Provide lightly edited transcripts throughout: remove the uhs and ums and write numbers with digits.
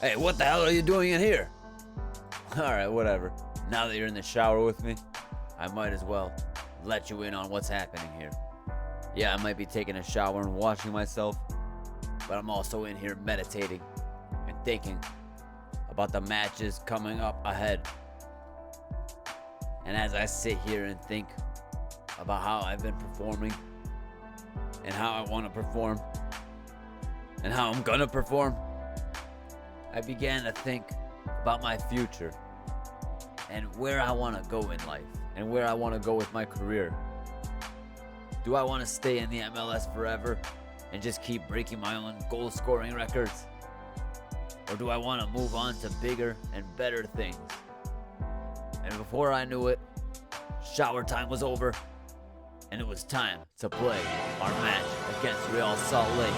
Hey, what the hell are you doing in here? Alright, whatever. Now that you're in the shower with me, I might as well let you in on what's happening here. Yeah, I might be taking a shower and washing myself, but I'm also in here meditating and thinking about the matches coming up ahead. And as I sit here and think about how I've been performing and how I want to perform and how I'm gonna perform, I began to think about my future and where I want to go in life and where I want to go with my career. Do I want to stay in the MLS forever and just keep breaking my own goal scoring records? Or do I want to move on to bigger and better things? And before I knew it, shower time was over and it was time to play our match against Real Salt Lake.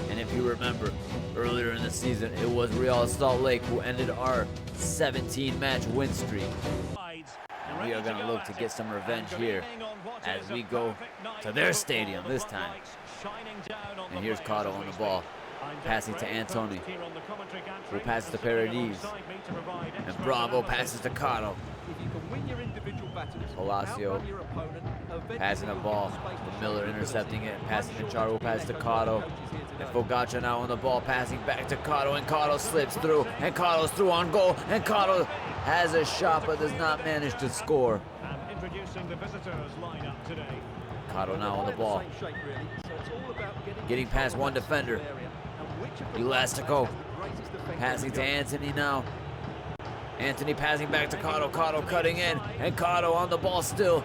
And if you remember, earlier in the season, it was Real Salt Lake who ended our 17-match win streak. And we are going to look to get some revenge here as we go to their stadium this time. And here's Karo on the ball, passing to Antony, who passes to Paradis. And Bravo passes to Karo. Palacio passing the ball. Miller intercepting it, passing to Charo, passes to Karo. And Fogacha now on the ball, passing back to Karo, and Karo slips through, and Karo's through on goal, and Karo has a shot but does not manage to score. Karo now on the ball, getting past one defender. Elastico passing to Antony now. Antony passing back to Karo, Karo cutting in, and Karo on the ball still,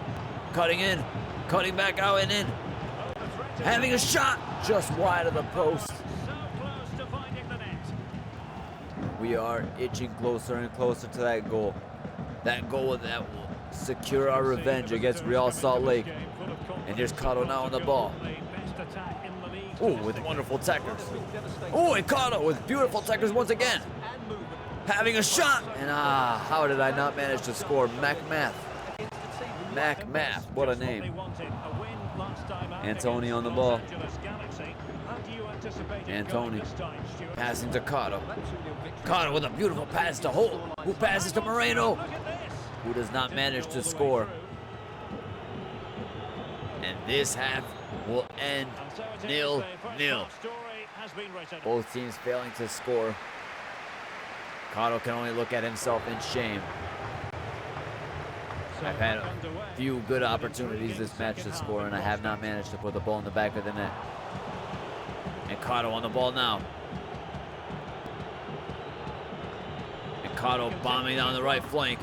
cutting in, cutting back out and in. Having a shot just wide of the post. We are inching closer and closer to that goal. That goal that will secure our revenge against Real Salt Lake. And here's Karo now on the ball. Oh, with wonderful tackers. Oh, and Karo with beautiful tackers once again. Having a shot. And how did I not manage to score? Math. What a name. Antony on the ball. Antony passing to Karo. Karo with a beautiful pass to Holt, who passes to Moreno, who does not manage to score. And this half will end 0-0. Both teams failing to score. Karo can only look at himself in shame. I've had a few good opportunities this match to score, and I have not managed to put the ball in the back of the net. And Karo on the ball now. And Karo bombing down the right flank,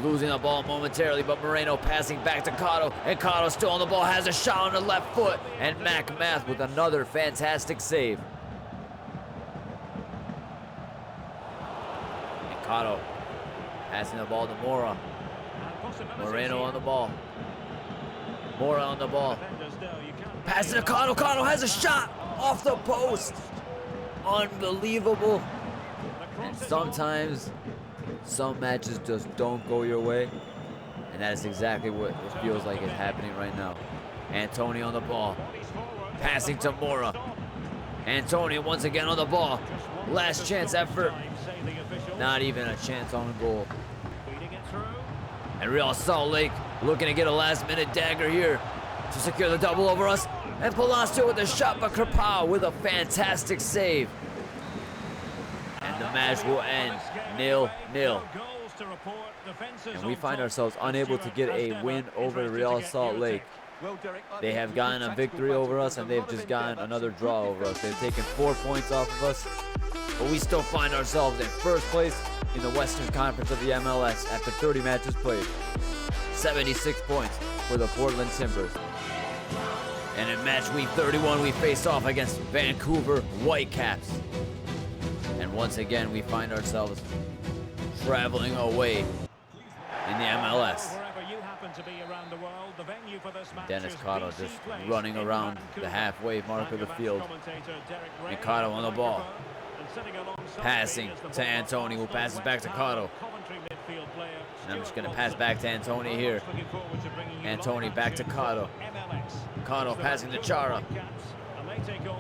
losing the ball momentarily, but Moreno passing back to Karo, and Karo still on the ball, has a shot on the left foot, and Math with another fantastic save. And Karo passing the ball to Mora. Moreno on the ball. Mora on the ball. Passing to Karo. Karo has a shot off the post. Unbelievable. And sometimes some matches just don't go your way. And that is exactly what it feels like is happening right now. Antony on the ball. Passing to Mora. Antony once again on the ball. Last chance effort. Not even a chance on goal. And Real Salt Lake looking to get a last-minute dagger here to secure the double over us. And Palacio with a shot, but Krapau with a fantastic save. And the match will end 0-0. And we find ourselves unable to get a win over Real Salt Lake. They have gotten a victory over us, and they've just gotten another draw over us. They've taken 4 points off of us, but we still find ourselves in first place in the Western Conference of the MLS after 30 matches played. 76 points for the Portland Timbers. And in match week 31, we face off against Vancouver Whitecaps. And once again, we find ourselves traveling away in the MLS. Denis Karo just running around the halfway mark of the field. And Karo on the ball. Passing to Antony, who passes back to Karo. And I'm just going to pass back to Antony here. Antony back to Karo. Karo passing to Chara.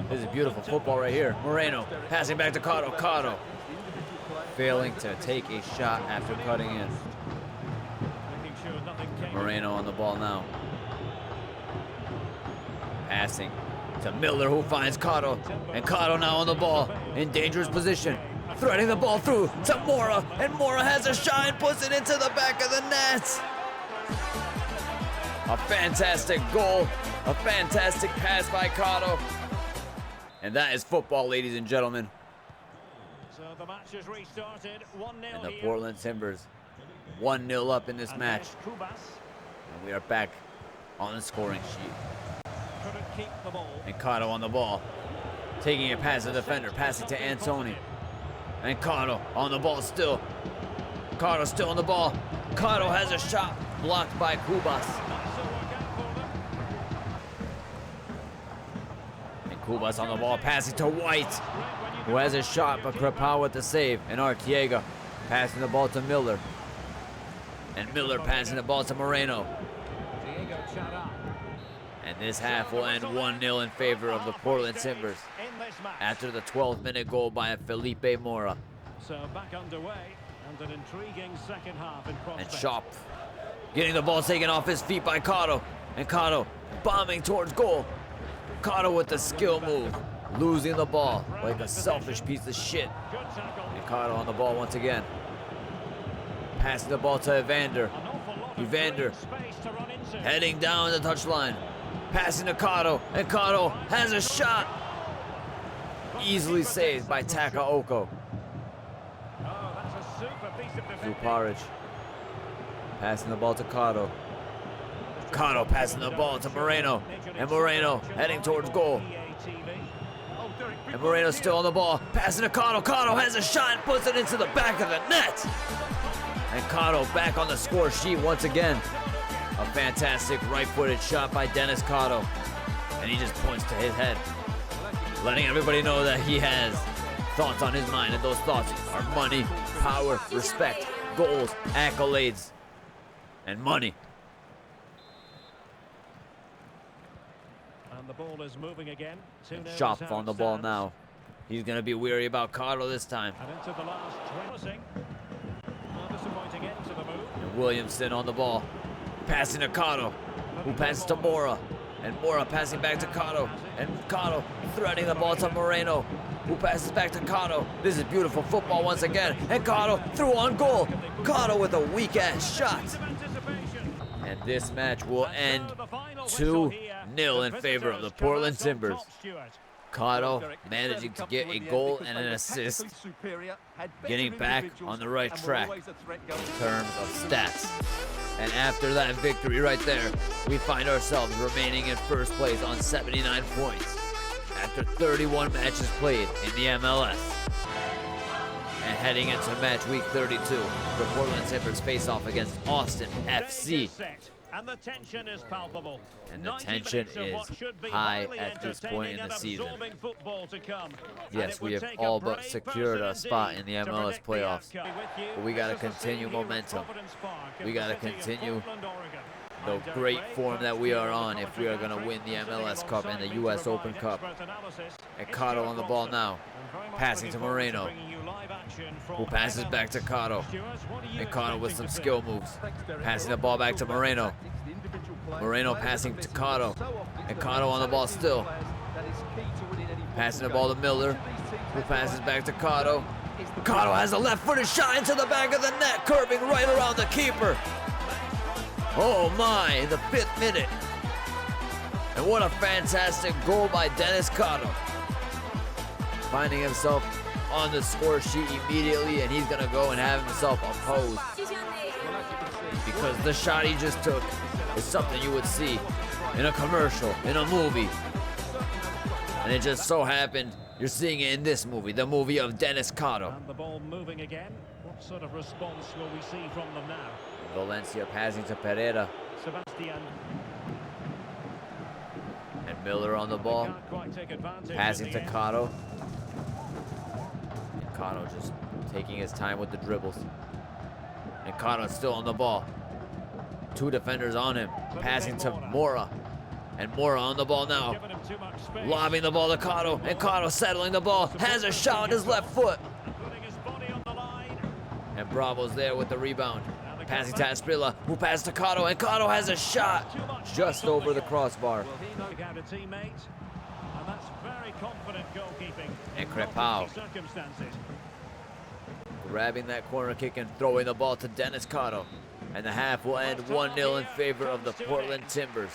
This is beautiful football right here. Moreno passing back to Karo. Karo failing to take a shot after cutting in. Moreno on the ball now. Passing to Miller, who finds Karo. And Karo now on the ball in dangerous position. Threading the ball through to Mora. And Mora has a shot and puts it into the back of the net. A fantastic goal. A fantastic pass by Karo. And that is football, ladies and gentlemen. So the match has restarted. 1-0 and the Portland Timbers 1-0 up in this match. And we are back on the scoring sheet. Couldn't keep the ball. And Karo on the ball. Taking it past the defender. Passing to Antony. And Karo on the ball still. Karo still on the ball. Karo has a shot. Blocked by Kubas. And Kubas on the ball. Passing to White, who has a shot, but Krapau with the save. And Arteaga passing the ball to Miller. And Miller passing the ball to Moreno. And this half will end 1-0 in favor of the Portland Timbers after the 12-minute goal by Felipe Mora. So back underway and an intriguing second half in prospect. And Shop getting the ball taken off his feet by Karo. And Karo bombing towards goal. Karo with the skill move, losing the ball like a selfish piece of shit. And Karo on the ball once again. Passing the ball to Evander. Evander heading down the touchline. Passing to Karo, and Karo has a shot. Easily saved by Takaoka. Zuparic passing the ball to Karo. Karo passing the ball to Moreno. And Moreno heading towards goal. And Moreno still on the ball. Passing to Karo. Karo has a shot and puts it into the back of the net. And Karo back on the score sheet once again. A fantastic right-footed shot by Denis Karo. And he just points to his head, letting everybody know that he has thoughts on his mind. And those thoughts are money, power, respect, goals, accolades, and money. And the ball is moving again. Shop on the ball now. He's going to be weary about Karo this time. And into the last 20. Disappointing end to the move. And Williamson on the ball. Passing to Karo, who passes to Mora. And Mora passing back to Karo. And Karo threading the ball to Moreno, who passes back to Karo. This is beautiful football once again. And Karo through on goal. Karo with a weak-ass shot. And this match will end 2-0 in favor of the Portland Timbers. Karo managing to get a goal and an assist, getting back on the right track in terms of stats. And after that victory right there, we find ourselves remaining in first place on 79 points after 31 matches played in the MLS. And heading into match week 32, the Portland Timbers face off against Austin FC. And the tension is palpable. And the tension is high at this point in the season. Yes, we have all but secured a spot in the MLS playoffs. But we got to continue momentum. We got to continue the great form that we are on if we are going to win the MLS Cup and the US Open Cup. And Karo on the ball now. Passing to Moreno, who passes back to Karo. And Karo with some skill moves. Passing the ball back to Moreno. Moreno passing to Karo. And Karo on the ball still. Passing the ball to Miller, who passes back to Karo. Karo has a left-footed shot into the back of the net, curving right around the keeper. Oh my, in the 5th minute. And what a fantastic goal by Denis Karo. Finding himself on the score sheet immediately, and he's gonna go and have himself a pose. Because the shot he just took is something you would see in a commercial, in a movie. And it just so happened you're seeing it in this movie, the movie of Denis Karo. And the ball moving again. What sort of response will we see from them now? Valencia passing to Pereira. Sebastian. And Miller on the ball. Passing to Karo. And Karo just taking his time with the dribbles. And Karo still on the ball. 2 defenders on him. Passing to Mora. And Mora on the ball now. Lobbing the ball to Karo. And Karo settling the ball. Has a shot with his left foot. And Bravo's there with the rebound. Passing to Asprilla, who passed to Karo, and Karo has a shot just over the crossbar. Will he knock out a teammate? And that's very confident goalkeeping. And Crepau Circumstances. grabbing that corner kick and throwing the ball to Denis Karo. And the half will end 1-0 in favor of the Portland Timbers.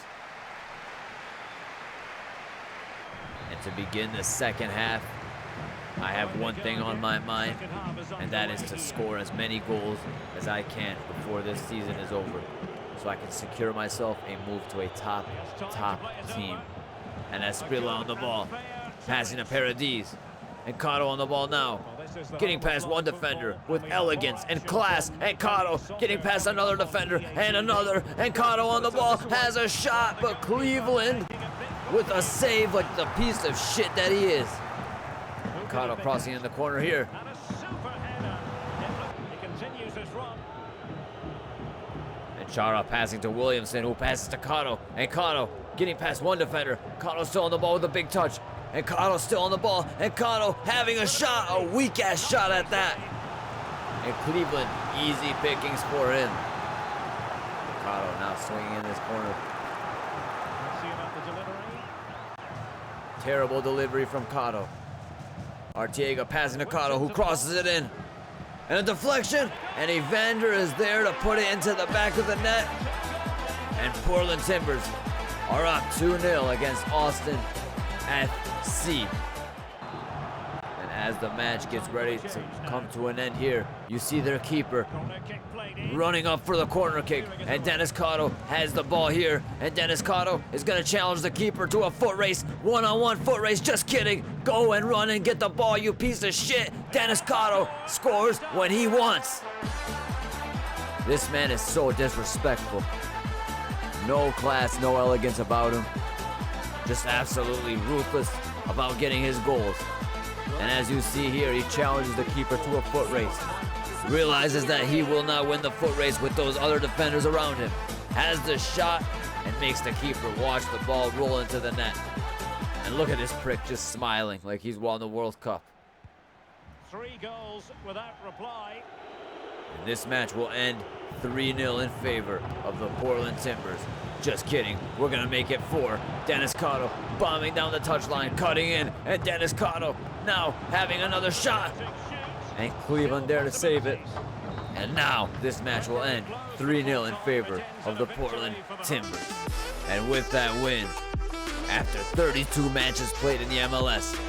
And to begin the second half, I have one thing on my mind, and that is to score as many goals as I can before this season is over, so I can secure myself a move to a top team. And Asprilla on the ball, passing to Paradis, and Karo on the ball now, getting past one defender with elegance and class, and Karo getting past another defender and another, and Karo on the ball has a shot, but Cleveland with a save like the piece of shit that he is. Karo crossing in the corner here. And a super header. He continues his run. And Chara passing to Williamson, who passes to Karo. And Karo getting past one defender. Karo still on the ball with a big touch. And Karo still on the ball. And Karo having a shot, a weak-ass shot at that. And Cleveland, easy pickings for him. Karo now swinging in this corner. Let's see about the delivery. Terrible delivery from Karo. Arteaga passing to Karo, who crosses it in. And a deflection, and Evander is there to put it into the back of the net. And Portland Timbers are up 2-0 against Austin FC. And as the match gets ready to come to an end here, you see their keeper Corner kick played in. running up for the corner kick, and Denis Karo has the ball here, and Denis Karo is going to challenge the keeper to a foot race, one-on-one foot race. Just kidding. Go and run and get the ball, you piece of shit. Denis Karo scores when he wants. This man is so disrespectful. No class, no elegance about him. Just absolutely ruthless about getting his goals. And as you see here, he challenges the keeper to a foot race. Realizes that he will not win the foot race with those other defenders around him. Has the shot and makes the keeper watch the ball roll into the net. And look at this prick just smiling like he's won the World Cup. 3 goals without reply. And this match will end 3-0 in favor of the Portland Timbers. Just kidding, we're gonna make it 4. Denis Karo bombing down the touchline, cutting in, and Denis Karo now having another shot. And Cleveland there to save it. And now this match will end 3-0 in favor of the Portland Timbers. And with that win, after 32 matches played in the MLS,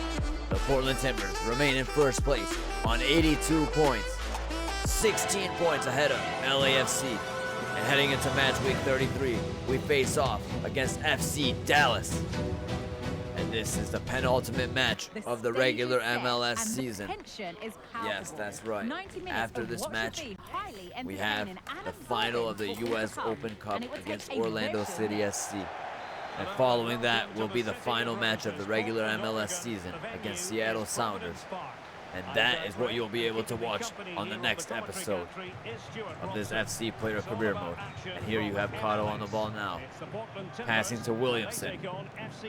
the Portland Timbers remain in first place on 82 points, 16 points ahead of LAFC. And heading into match week 33, we face off against FC Dallas. And this is the penultimate match of the regular MLS season. Yes, that's right. After this match, we have the final of the US Open Cup against Orlando City SC. And following that will be the final match of the regular MLS season against Seattle Sounders. And that is what you'll be able to watch on the next episode of this FC Player Career Mode. And here you have Karo on the ball now, passing to Williamson.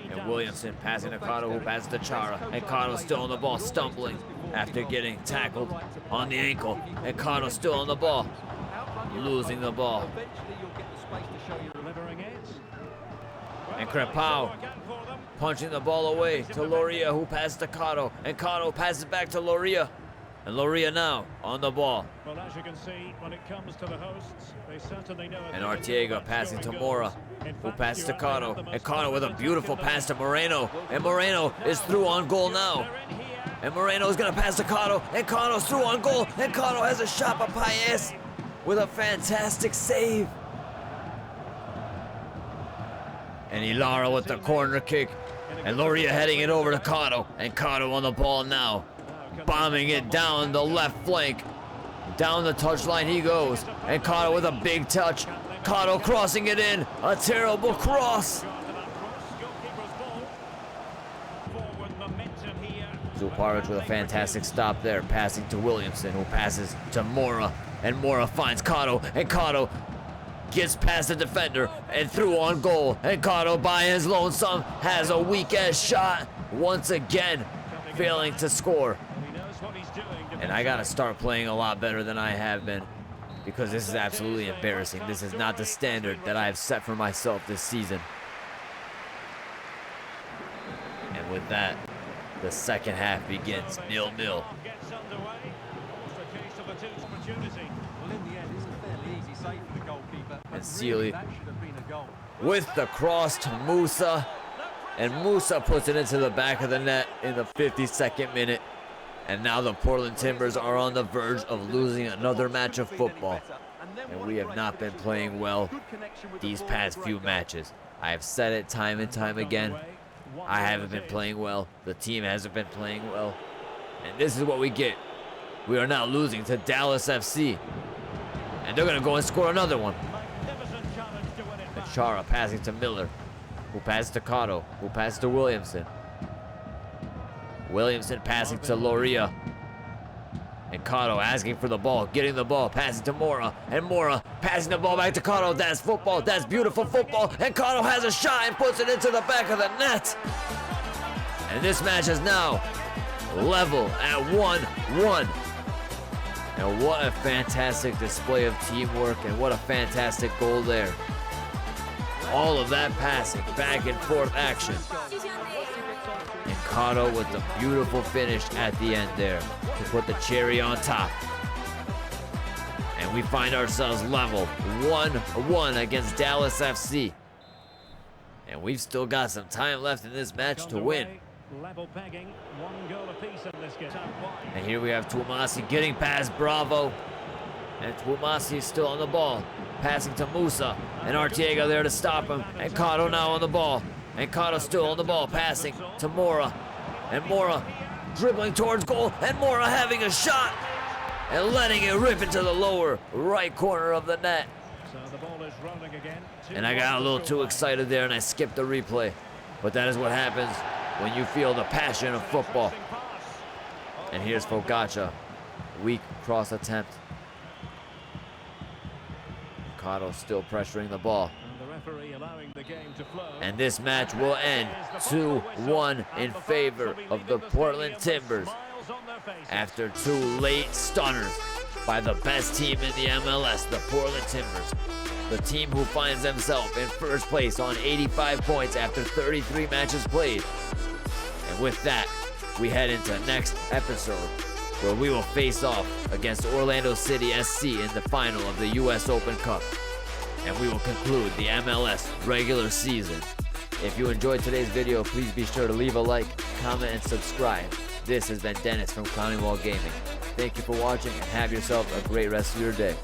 And Williamson passing to Karo, who passes to Chara. And Karo still on the ball, stumbling after getting tackled on the ankle. And Karo still on the ball, losing the ball. And Crepau punching the ball away to Loria, who passes to Karo. And Karo passes back to Loria. And Loria now on the ball. Well, as you can see, when it comes to the hosts, they certainly know it. And Arteaga passing to Mora, who passes to Karo. And Karo with a beautiful pass to Moreno. And Moreno is through on goal now. And Moreno is going to pass to Karo. And Karo's through on goal. And Karo has a shot by Paez with a fantastic save. And Ilara with the corner kick. And Loria heading it over to Karo. And Karo on the ball now, bombing it down the left flank. Down the touchline he goes. And Karo with a big touch. Karo crossing it in. A terrible cross. Zuparic with a fantastic stop there, passing to Williamson, who passes to Mora. And Mora finds Karo. And Karo gets past the defender and through on goal. And Karo by his lonesome has a weak-ass shot once again, failing to score. And I got to start playing a lot better than I have been, because this is absolutely embarrassing. This is not the standard that I have set for myself this season. And with that, the second half begins 0-0. And Sealy with the cross to Musa. And Musa puts it into the back of the net in the 52nd minute. And now the Portland Timbers are on the verge of losing another match of football. And we have not been playing well these past few matches. I have said it time and time again. I haven't been playing well. The team hasn't been playing well. And this is what we get. We are now losing to Dallas FC. And they're going to go and score another one. Chara passing to Miller, who passes to Karo, who passes to Williamson. Williamson passing to Loria. And Karo asking for the ball, getting the ball, passing to Mora. And Mora passing the ball back to Karo. That's football. That's beautiful football. And Karo has a shot and puts it into the back of the net. And this match is now level at 1-1. And what a fantastic display of teamwork, and what a fantastic goal there. All of that passing, back and forth action. And Karo with the beautiful finish at the end there to put the cherry on top. And we find ourselves level 1-1 against Dallas FC. And we've still got some time left in this match to win. Level pegging, 1 goal apiece in this game. And here we have Twumasi getting past Bravo. And Twumasi is still on the ball, passing to Musa. And Arteaga there to stop him. And Karo now on the ball. And Karo still on the ball, passing to Mora. And Mora dribbling towards goal. And Mora having a shot. And letting it rip into the lower right corner of the net. So the ball is rolling again. And I got a little too excited there and I skipped the replay. But that is what happens when you feel the passion of football. And here's Fogacha. Weak cross attempt. Karo still pressuring the ball. And the referee allowing the game to flow. And this match will end 2-1 in favor of the Portland Timbers after 2 late stunners by the best team in the MLS, the Portland Timbers. The team who finds themselves in first place on 85 points after 33 matches played. And with that, we head into next episode, where we will face off against Orlando City SC in the final of the US Open Cup. And we will conclude the MLS regular season. If you enjoyed today's video, please be sure to leave a like, comment, and subscribe. This has been Dennis from Climbing Wall Gaming. Thank you for watching, and have yourself a great rest of your day.